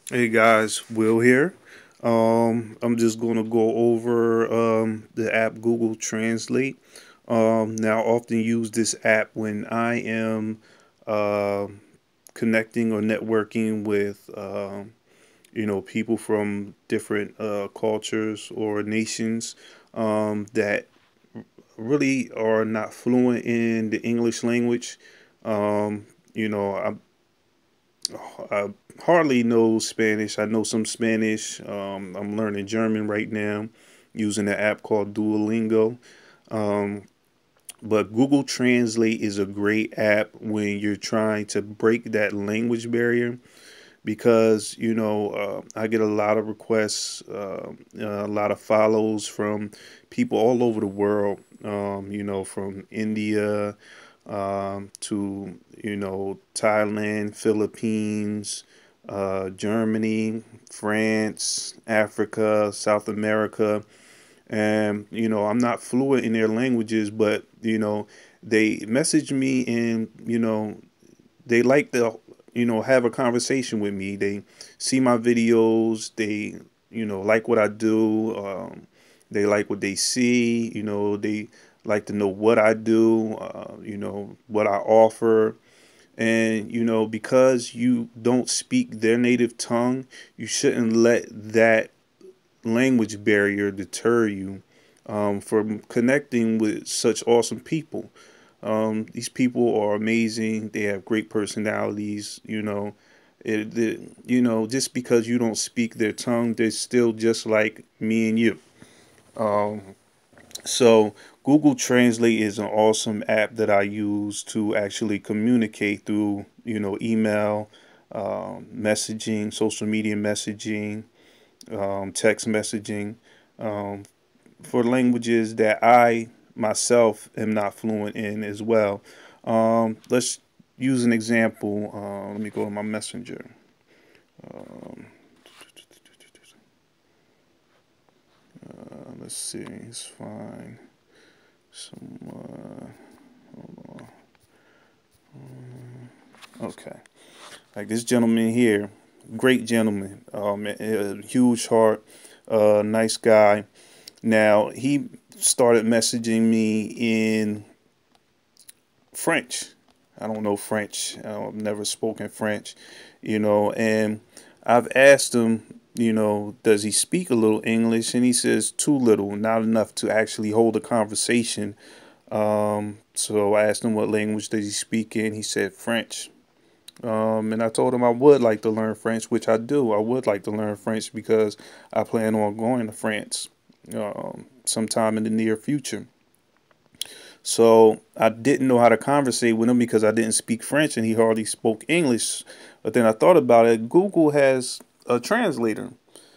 Hey guys, Will here. I'm just going to go over the app Google Translate. Now, I often use this app when I am uh, connecting or networking with people from different cultures or nations that really are not fluent in the English language. Um, you know, I hardly know Spanish. I know some Spanish. I'm learning German right now using an app called Duolingo. Um, but Google Translate is a great app when you're trying to break that language barrier because, I get a lot of requests, a lot of follows from people all over the world, from India to Thailand, Philippines, Germany, France, Africa, South America, and I'm not fluent in their languages, but they message me, and they like to have a conversation with me. They see my videos, they like what I do, they like what they see, they like to know what I do, what I offer. And because you don't speak their native tongue, you shouldn't let that language barrier deter you from connecting with such awesome people. These people are amazing. They have great personalities. Just because you don't speak their tongue, they're still just like me and you. Um, so Google Translate is an awesome app that I use to actually communicate through, email, messaging, social media messaging, text messaging, um, for languages that I myself am not fluent in as well. Let's use an example. Let me go to my messenger. Um, let's see. It's fine. Some. Hold on. Okay. Like this gentleman here, great gentleman, a huge heart, nice guy. Now he started messaging me in French. I don't know French. I've never spoken French, and I've asked him, does he speak a little English? And he says too little, not enough to actually hold a conversation. So I asked him what language does he speak in. He said French. And I told him I would like to learn French, which I do. I would like to learn French because I plan on going to France sometime in the near future. So I didn't know how to conversate with him because I didn't speak French and he hardly spoke English. But then I thought about it. Google has a translator.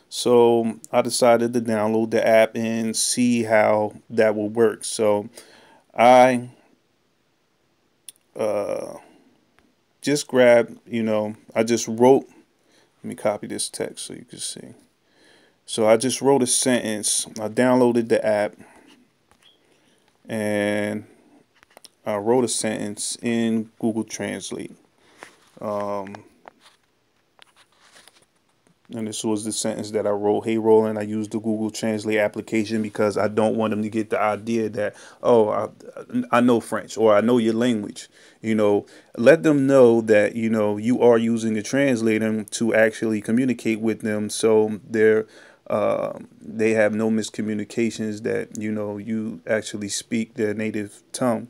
So I decided to download the app and see how that will work. So I uh, just grabbed, I just wrote, let me copy this text so you can see. So I just wrote a sentence. I downloaded the app and I wrote a sentence in Google Translate. Um, And this was the sentence that I wrote. Hey, Roland, I use the Google Translate application because I don't want them to get the idea that, oh, I know French or I know your language. Let them know that, you are using the translator to actually communicate with them so they have no miscommunications that, you actually speak their native tongue.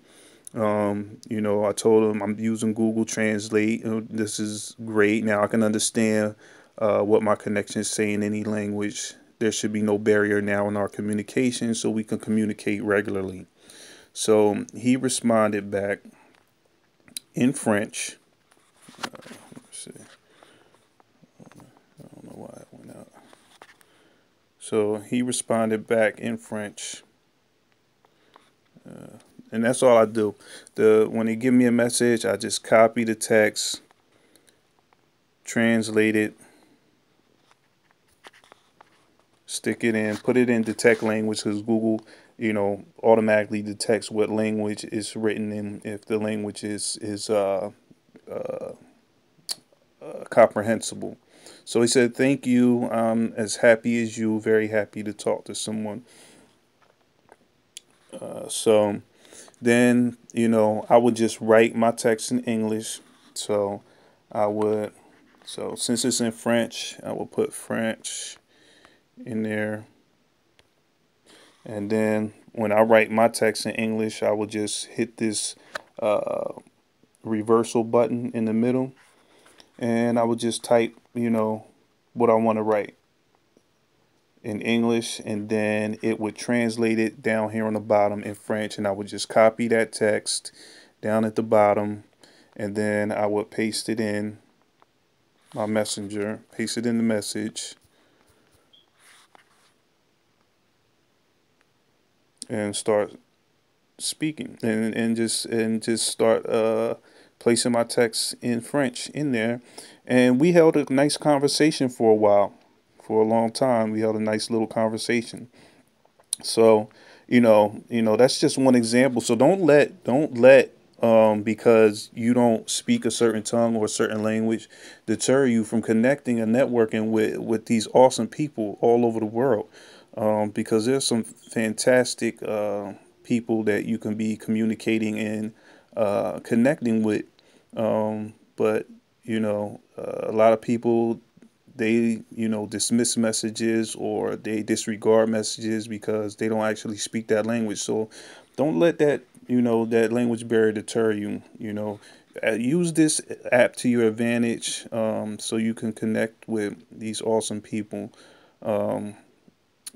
I told them I'm using Google Translate. This is great. Now I can understand what my connections say in any language. There should be no barrier now in our communication, so we can communicate regularly. So he responded back in French. Let's see. I don't know why it went out. So he responded back in French. And that's all I do. When they give me a message, I just copy the text, translate it, stick it in, put it in detect language because Google, automatically detects what language is written in if the language is comprehensible. So he said, "Thank you. I'm as happy as you. Very happy to talk to someone." So then, I would just write my text in English. So I would, so since it's in French, I will put French in there. And then when I write my text in English, I will just hit this uh, reversal button in the middle. And I would just type, what I want to write in English. And then it would translate it down here on the bottom in French. And I would just copy that text down at the bottom. And then I would paste it in my messenger, paste it in the message, and start speaking, and just start placing my text in French in there. And we held a nice conversation for a while, for a long time. We held a nice little conversation. So, that's just one example. So don't let because you don't speak a certain tongue or a certain language deter you from connecting and networking with these awesome people all over the world. Because there's some fantastic people that you can be communicating and connecting with. But a lot of people, they dismiss messages, or they disregard messages because they don't actually speak that language. So don't let that language barrier deter you. Use this app to your advantage, so you can connect with these awesome people,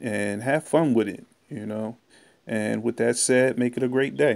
and have fun with it. And with that said, make it a great day.